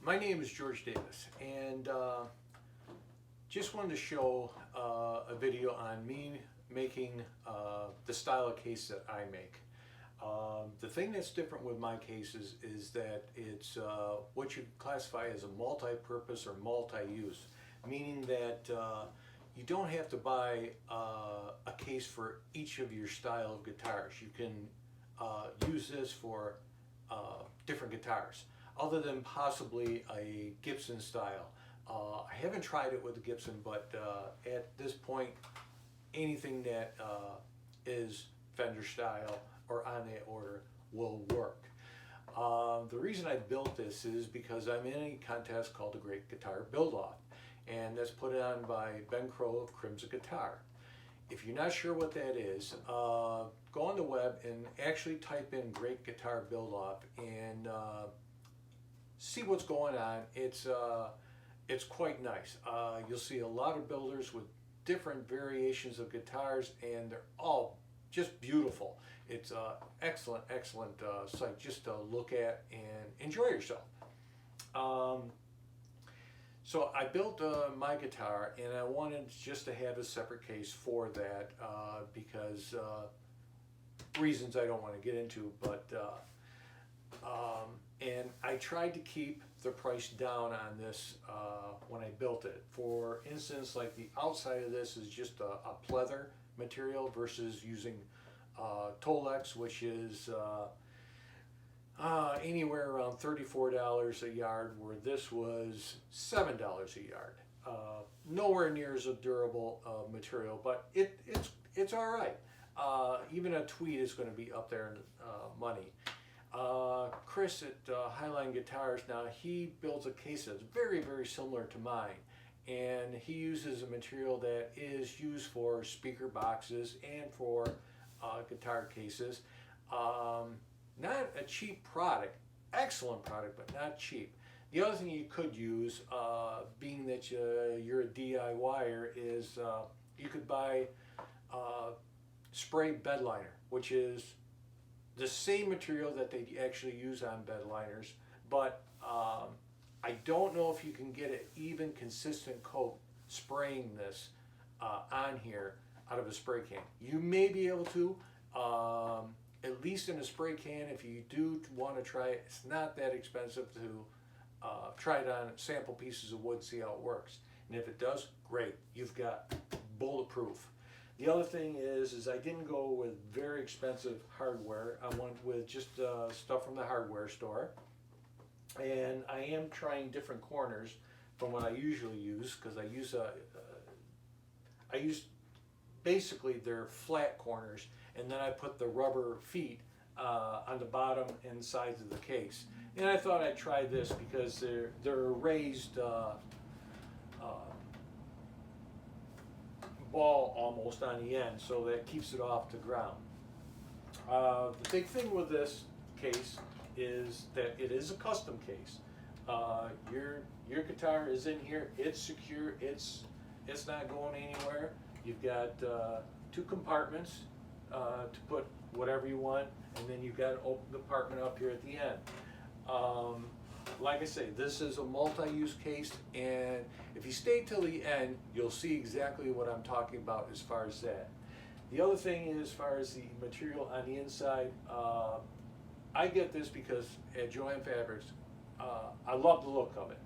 My name is George Davis, and just wanted to show a video on me making the style of case that I make. The thing that's different with my cases is that it's what you classify as a multi-purpose or multi-use, meaning that you don't have to buy a case for each of your style of guitars. You can use this for different guitars, other than possibly a Gibson style. I haven't tried it with the Gibson, but at this point, anything that is Fender style or on that order will work. The reason I built this is because I'm in a contest called the Great Guitar Build-Off, and that's put on by Ben Crow of Crimson Guitar. If you're not sure what that is, go on the web and actually type in Great Guitar Build-Off and see what's going on. It's quite nice. You'll see a lot of builders with different variations of guitars, and they're all just beautiful. It's an excellent site just to look at and enjoy yourself. So I built my guitar, and I wanted just to have a separate case for that because reasons I don't want to get into, but and I tried to keep the price down on this when I built it. For instance, like the outside of this is just a pleather material versus using Tolex, which is anywhere around $34 a yard, where this was $7 a yard. Nowhere near as a durable material, but it's all right. Even a tweed is going to be up there in money. Chris at Highline Guitars, now he builds a case that's very similar to mine, and he uses a material that is used for speaker boxes and for guitar cases. Not a cheap product, excellent product, but not cheap. The other thing you could use, being that you're a DIYer, is you could buy spray bed liner, which is the same material that they actually use on bed liners, but I don't know if you can get an even consistent coat spraying this on here out of a spray can. You may be able to, at least in a spray can. If you do want to try it, it's not that expensive to try it on sample pieces of wood, see how it works. And if it does, great, you've got bulletproof. The other thing is I didn't go with very expensive hardware. I went with just stuff from the hardware store. And I am trying different corners from what I usually use, because I use basically they're flat corners, and then I put the rubber feet on the bottom and sides of the case. And I thought I'd try this because they're raised ball almost on the end, so that keeps it off the ground. The big thing with this case is that it is a custom case. Your guitar is in here, it's secure, it's not going anywhere. You've got two compartments to put whatever you want, and then you've got an open compartment up here at the end. Like I say, this is a multi-use case, and if you stay till the end, you'll see exactly what I'm talking about as far as that. The other thing is, as far as the material on the inside, I get this because at Joann Fabrics, I love the look of it.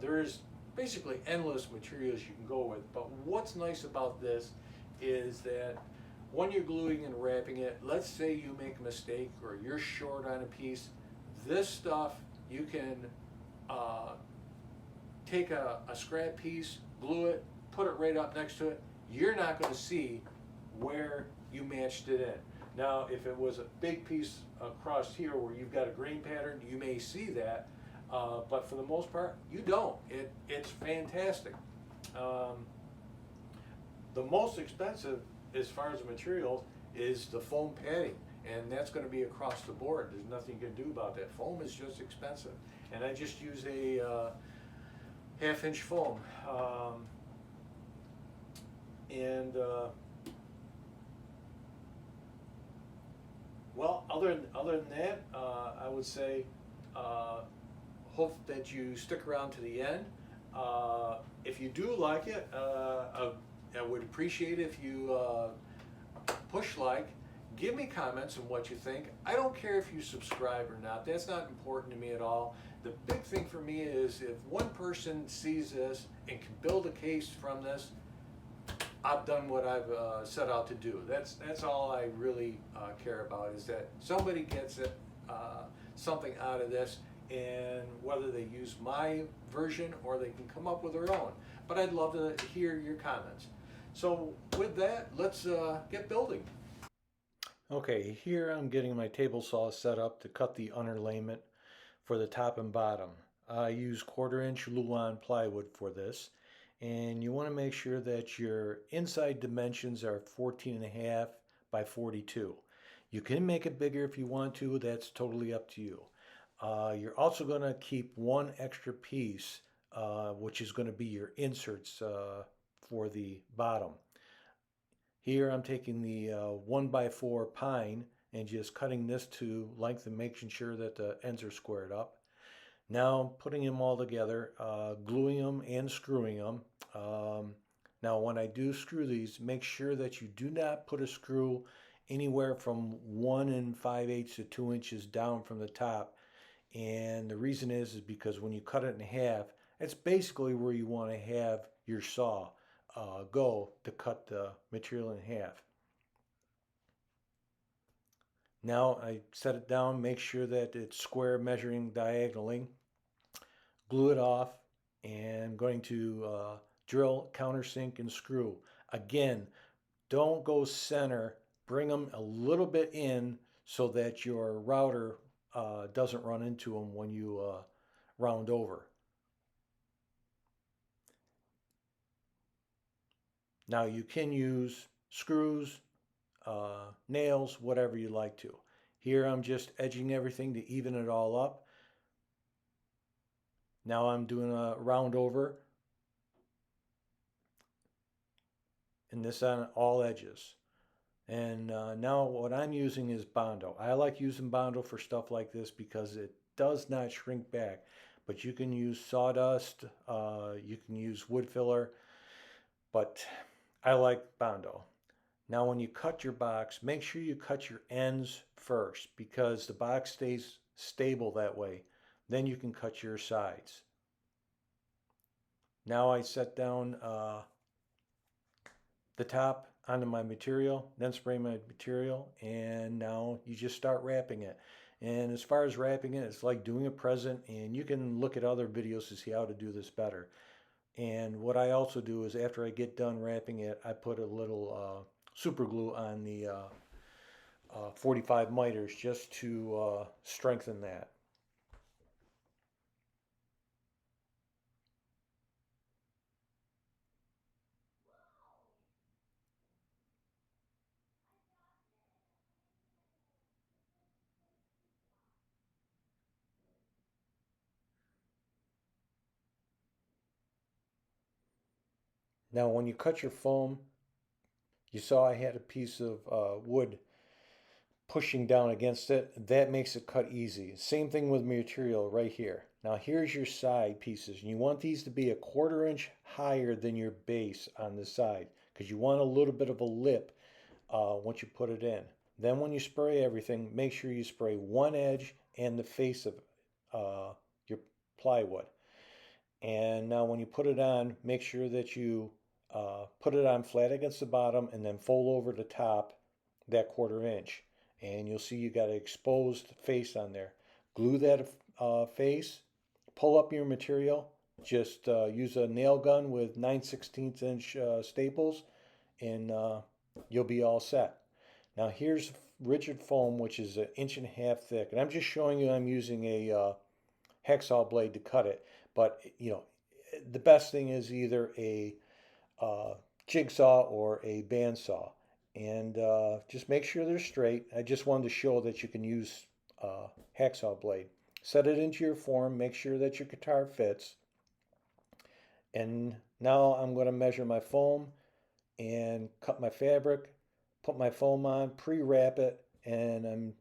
There is basically endless materials you can go with, but what's nice about this is that when you're gluing and wrapping it, let's say you make a mistake or you're short on a piece, this stuff you can take a scrap piece, glue it, put it right up next to it. You're not going to see where you matched it in. Now, if it was a big piece across here where you've got a grain pattern, you may see that, but for the most part, you don't. It's fantastic. The most expensive, as far as the materials, is the foam padding, and that's going to be across the board. There's nothing you can do about that. Foam is just expensive, and I just use a half-inch foam. Well, other than that, I would say hope that you stick around to the end. If you do like it, I would appreciate if you push like, give me comments on what you think. I don't care if you subscribe or not. That's not important to me at all. The big thing for me is if one person sees this and can build a case from this, I've done what I've set out to do. That's all I really care about, is that somebody gets it, something out of this, and whether they use my version or they can come up with their own. But I'd love to hear your comments. So with that, let's get building. Okay, here I'm getting my table saw set up to cut the underlayment for the top and bottom. I use 1/4" Luan plywood for this, and you want to make sure that your inside dimensions are 14.5 by 42. You can make it bigger if you want to, that's totally up to you. You're also going to keep one extra piece, which is going to be your inserts for the bottom. Here I'm taking the 1x4 pine and just cutting this to length and making sure that the ends are squared up. Now putting them all together, gluing them and screwing them. Now when I do screw these, make sure that you do not put a screw anywhere from 1 5/8 to 2 inches down from the top. And the reason is because when you cut it in half, it's basically where you want to have your saw go to cut the material in half. Now I set it down, make sure that it's square measuring diagonally, glue it off, and going to drill, countersink, and screw. Again, don't go center, bring them a little bit in so that your router doesn't run into them when you round over. Now you can use screws, nails, whatever you like to. Here I'm just edging everything to even it all up. Now I'm doing a round over, and this on all edges. And now what I'm using is Bondo. I like using Bondo for stuff like this because it does not shrink back. But you can use sawdust, you can use wood filler, but I like Bondo. Now when you cut your box, make sure you cut your ends first because the box stays stable that way. Then you can cut your sides. Now I set down the top onto my material, then spray my material, and now you just start wrapping it. And as far as wrapping it, it's like doing a present, and you can look at other videos to see how to do this better. And what I also do is after I get done wrapping it, I put a little super glue on the 45 miters just to strengthen that. Now when you cut your foam, you saw I had a piece of wood pushing down against it. That makes it cut easy. Same thing with material right here. Now here's your side pieces. And you want these to be a 1/4 inch higher than your base on the side because you want a little bit of a lip once you put it in. Then when you spray everything, make sure you spray one edge and the face of your plywood. And now when you put it on, make sure that you put it on flat against the bottom and then fold over the top that 1/4 inch. And you'll see you got an exposed face on there. Glue that face, pull up your material, just use a nail gun with 9/16 inch staples, and you'll be all set. Now here's rigid foam, which is 1.5 inches thick. And I'm just showing you I'm using a hacksaw blade to cut it. But, you know, the best thing is either a jigsaw or a bandsaw. And just make sure they're straight. I just wanted to show that you can use hacksaw blade. Set it into your form. Make sure that your guitar fits. And now I'm going to measure my foam and cut my fabric, put my foam on, pre-wrap it, and I'm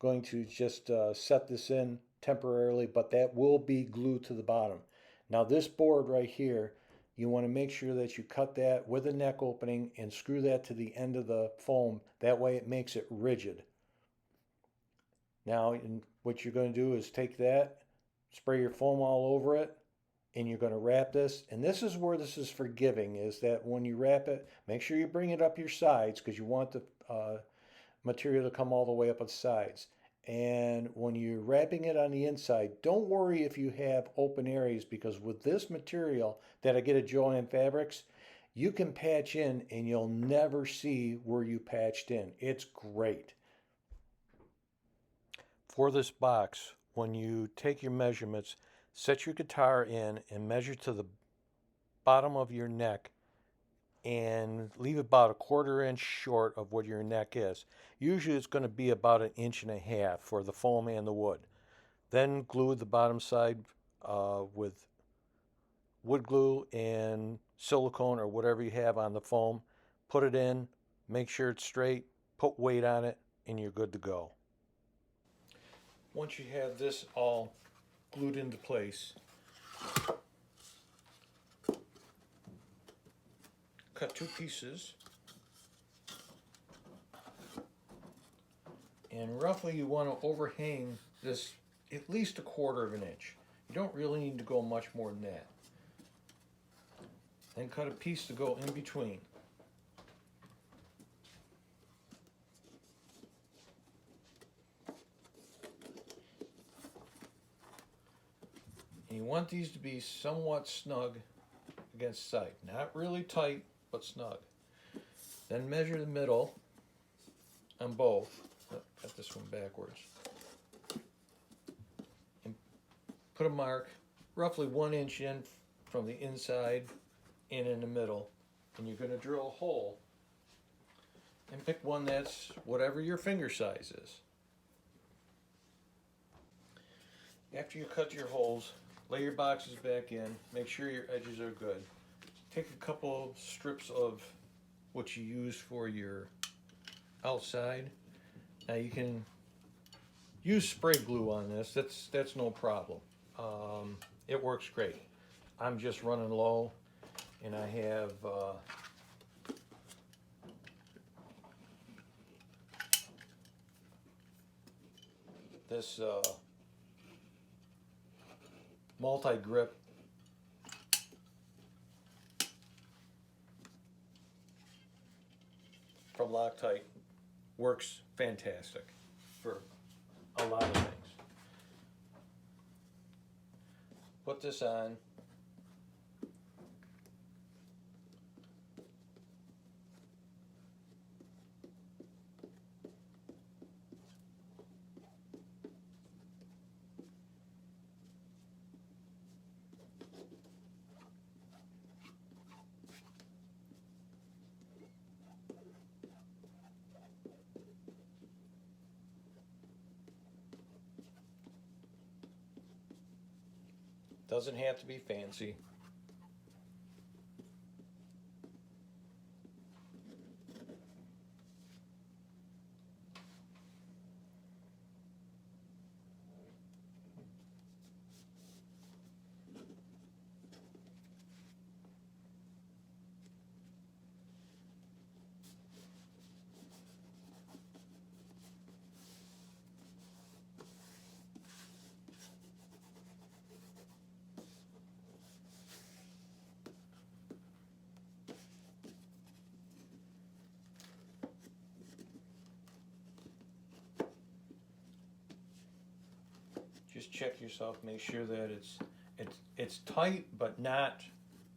going to just set this in temporarily, but that will be glued to the bottom. Now this board right here, you want to make sure that you cut that with a neck opening and screw that to the end of the foam. That way it makes it rigid. Now what you're going to do is take that, spray your foam all over it, and you're going to wrap this. And this is where this is forgiving, is that when you wrap it, make sure you bring it up your sides because you want the material to come all the way up its sides. And when you're wrapping it on the inside, don't worry if you have open areas, because with this material that I get at Joann Fabrics, you can patch in and you'll never see where you patched in. It's great. For this box, when you take your measurements, set your guitar in and measure to the bottom of your neck and leave about a 1/4 inch short of what your neck is. Usually it's going to be about 1.5 inches for the foam and the wood. Then glue the bottom side with wood glue and silicone or whatever you have on the foam. Put it in, make sure it's straight, put weight on it, and you're good to go. Once you have this all glued into place, cut 2 pieces, and roughly you want to overhang this at least 1/4 inch. You don't really need to go much more than that. Then cut a piece to go in between. And you want these to be somewhat snug against side. Not really tight, but snug. Then measure the middle on both. Cut this one backwards. And put a mark roughly 1 inch in from the inside and in the middle. And you're going to drill a hole. And pick one that's whatever your finger size is. After you cut your holes, lay your boxes back in. Make sure your edges are good. Take a couple strips of what you use for your outside. Now you can use spray glue on this. That's no problem. It works great. I'm just running low, and I have this multi-grip from Loctite. Works fantastic for a lot of things. Put this on. Doesn't have to be fancy. Just check yourself, make sure that it's tight but not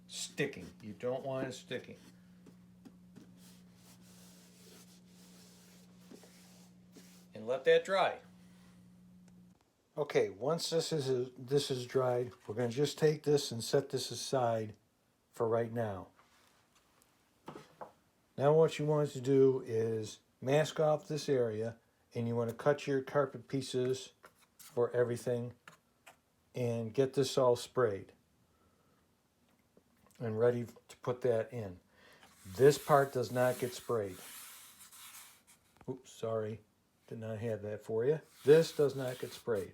sticking. You don't want it sticking. And let that dry. Okay, once this is dried, we're going to just take this and set this aside for right now. Now what you want to do is mask off this area, and you want to cut your carpet pieces for everything and get this all sprayed and ready to put that in. This part does not get sprayed. Oops, sorry, did not have that for you. This does not get sprayed.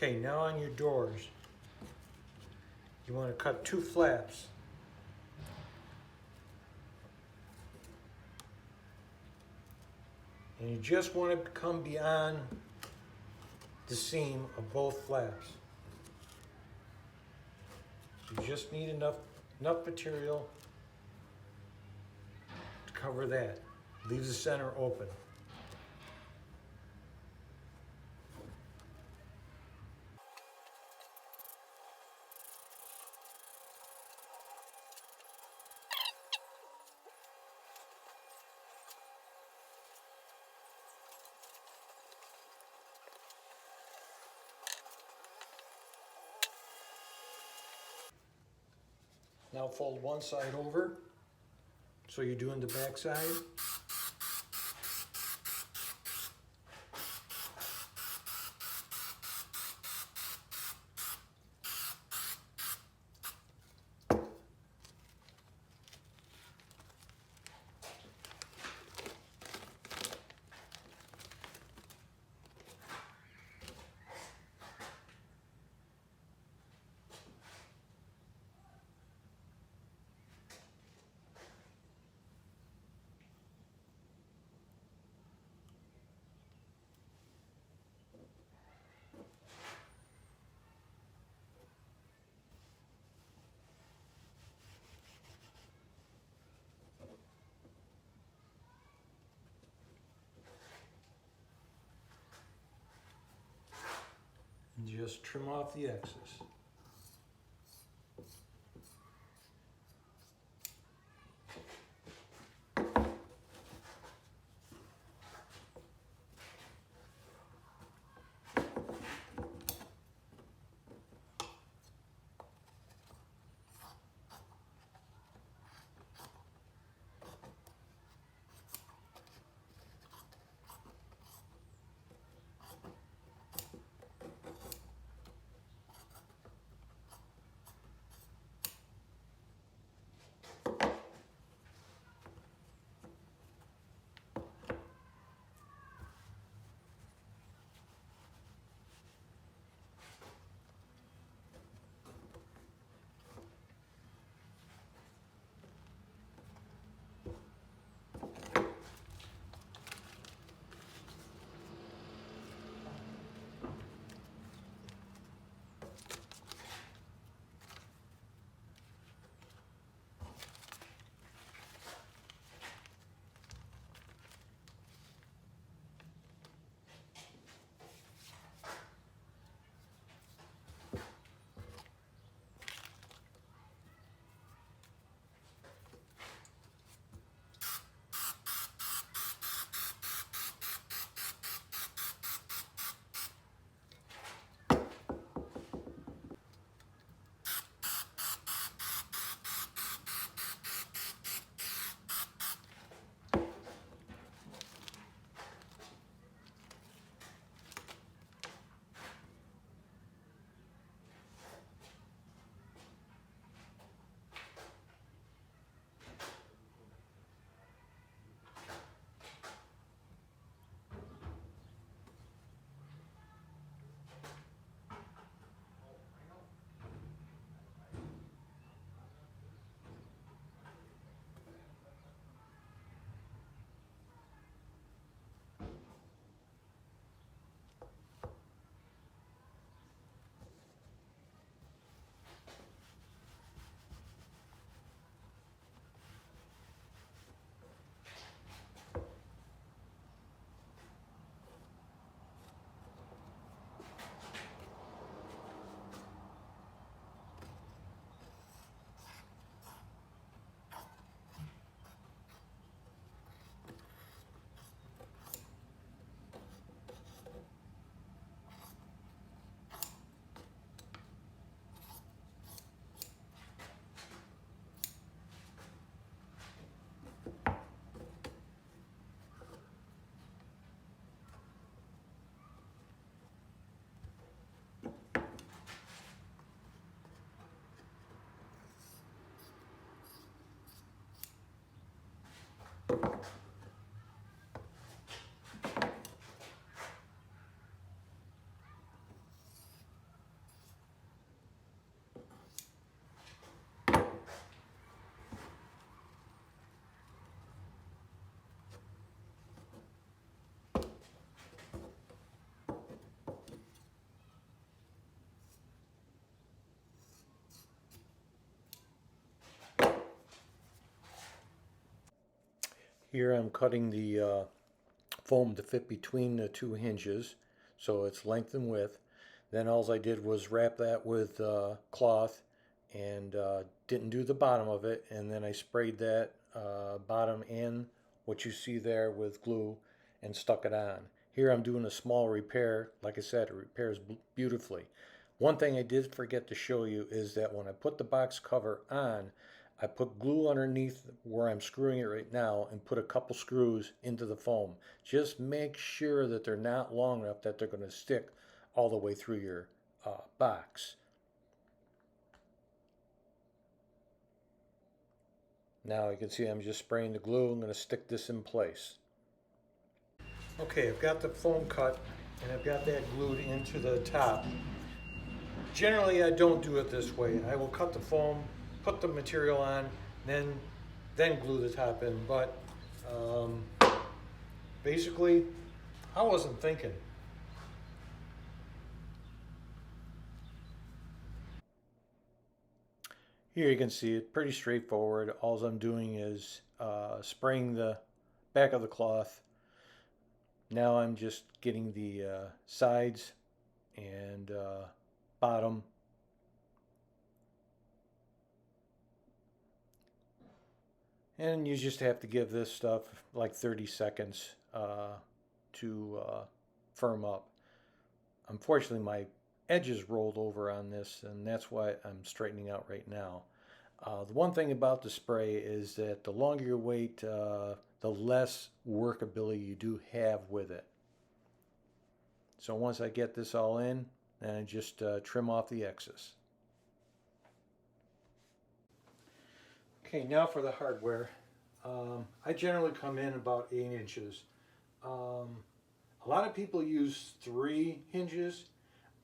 Okay, now on your doors, you want to cut 2 flaps. And you just want to come beyond the seam of both flaps. You just need enough material to cover that. Leave the center open. Now fold one side over, so you're doing the back side. And just trim off the excess. Here I'm cutting the foam to fit between the two hinges, so it's length and width. Then all I did was wrap that with cloth and didn't do the bottom of it, and then I sprayed that bottom and what you see there with glue and stuck it on. Here I'm doing a small repair. Like I said, it repairs beautifully. One thing I did forget to show you is that when I put the box cover on, I put glue underneath where I'm screwing it right now and put a couple screws into the foam. Just make sure that they're not long enough that they're going to stick all the way through your box. Now you can see I'm just spraying the glue. I'm going to stick this in place. Okay, I've got the foam cut and I've got that glued into the top. Generally I don't do it this way. I will cut the foam, put the material on, then glue the top in. But basically I wasn't thinking. Here you can see it, pretty straightforward. All I'm doing is spraying the back of the cloth. Now I'm just getting the sides and bottom. And you just have to give this stuff like 30 seconds to firm up. Unfortunately, my edges rolled over on this, and that's why I'm straightening out right now. The one thing about the spray is that the longer you wait, the less workability you do have with it. So once I get this all in, then I just trim off the excess. Okay, now for the hardware. I generally come in about 8 inches. A lot of people use 3 hinges.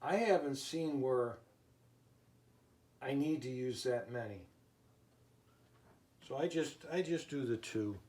I haven't seen where I need to use that many. So I just do the 2.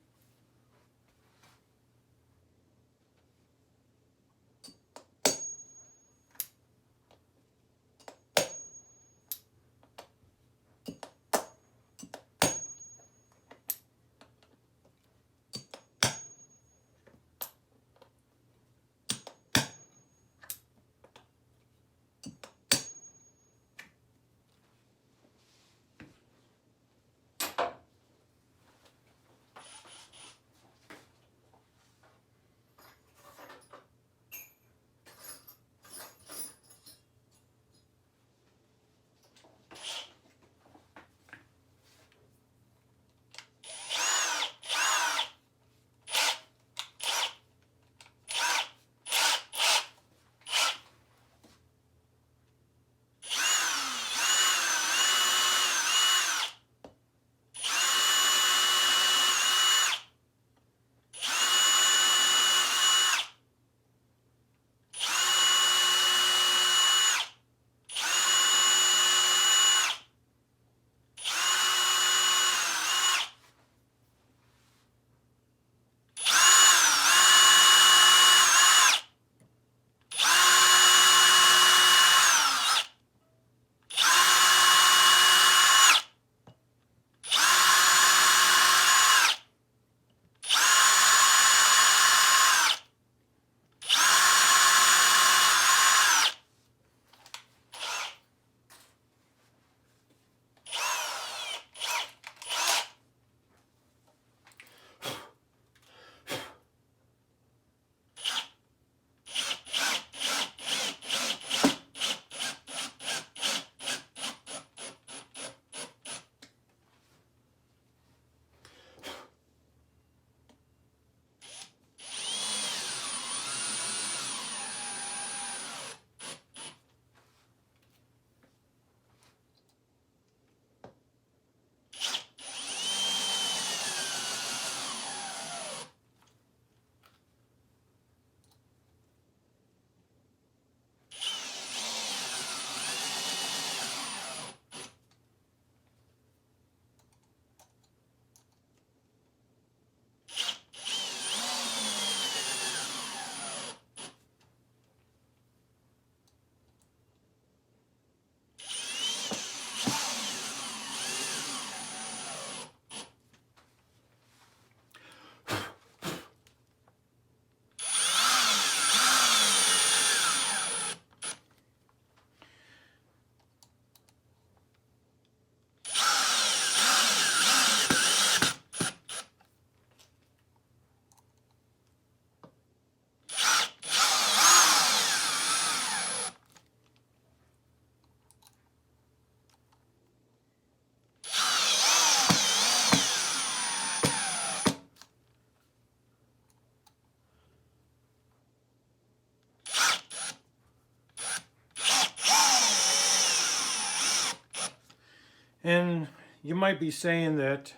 And you might be saying that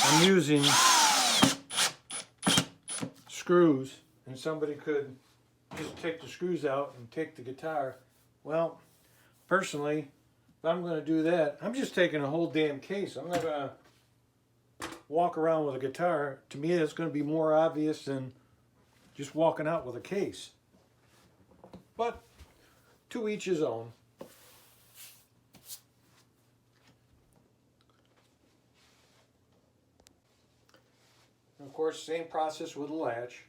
I'm using screws and somebody could just take the screws out and take the guitar. Well, personally, if I'm going to do that, I'm just taking a whole damn case. I'm not going to walk around with a guitar. To me, that's going to be more obvious than just walking out with a case. But to each his own. And of course, same process with a latch.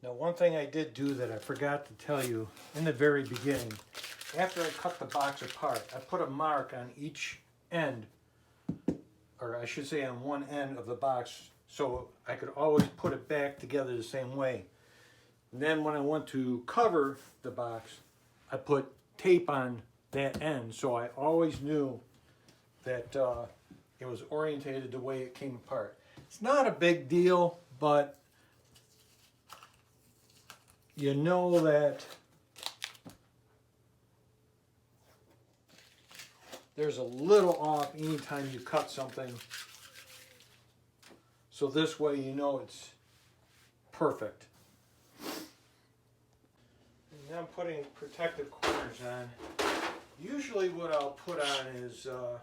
Now, one thing I did do that I forgot to tell you in the very beginning, after I cut the box apart, I put a mark on each end, or I should say on one end of the box, so I could always put it back together the same way. And then when I went to cover the box, I put tape on that end, so I always knew that it was orientated the way it came apart. It's not a big deal, but you know that there's a little off anytime you cut something. So this way you know it's perfect. And now I'm putting protective corners on. Usually what I'll put on is, I'll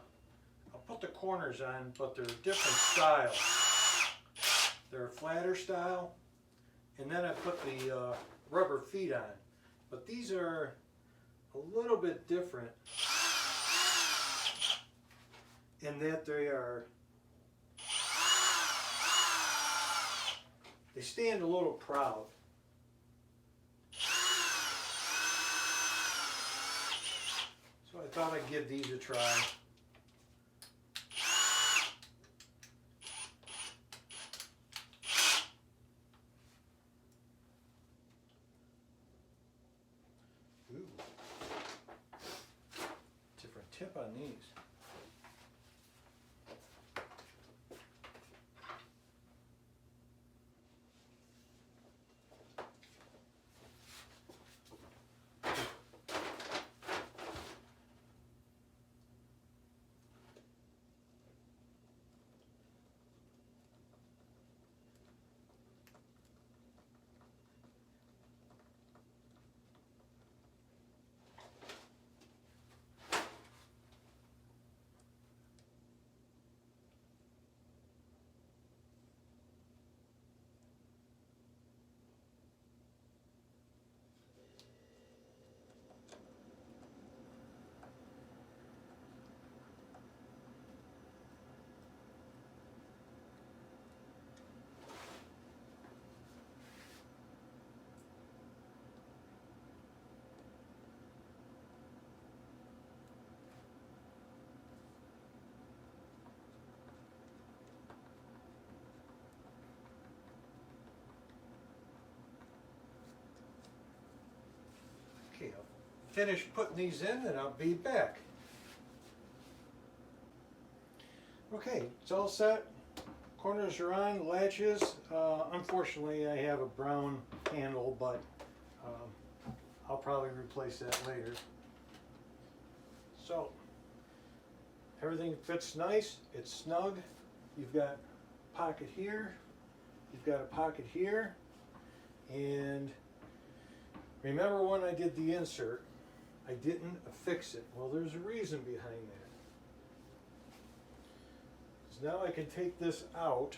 put the corners on, but they're a different style. They're a flatter style. And then I put the rubber feet on. But these are a little bit different in that they stand a little proud. So I thought I'd give these a try. Ooh. Different tip on these. Okay, I'll finish putting these in and I'll be back. Okay, it's all set. Corners are on, latches. Unfortunately, I have a brown handle, but I'll probably replace that later. So, everything fits nice. It's snug. You've got a pocket here. You've got a pocket here. And remember when I did the insert, I didn't affix it. Well, there's a reason behind that. So now I can take this out.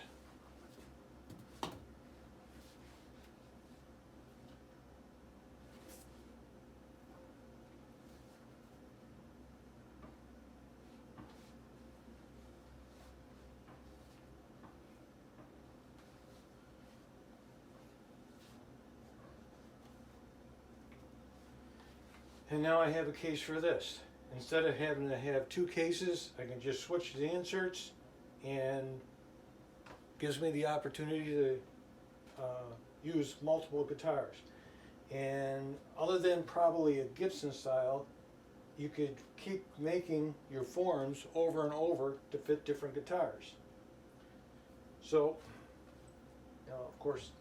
And now I have a case for this. Instead of having to have two cases, I can just switch the inserts and gives me the opportunity to use multiple guitars. And other than probably a Gibson style, you could keep making your forms over and over to fit different guitars. So, now of course,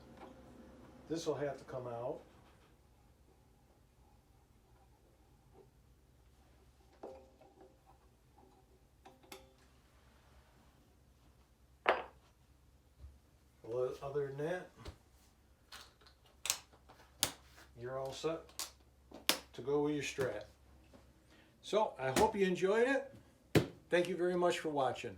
this will have to come out. Well, other than that, you're all set to go with your Strat. So, I hope you enjoyed it. Thank you very much for watching.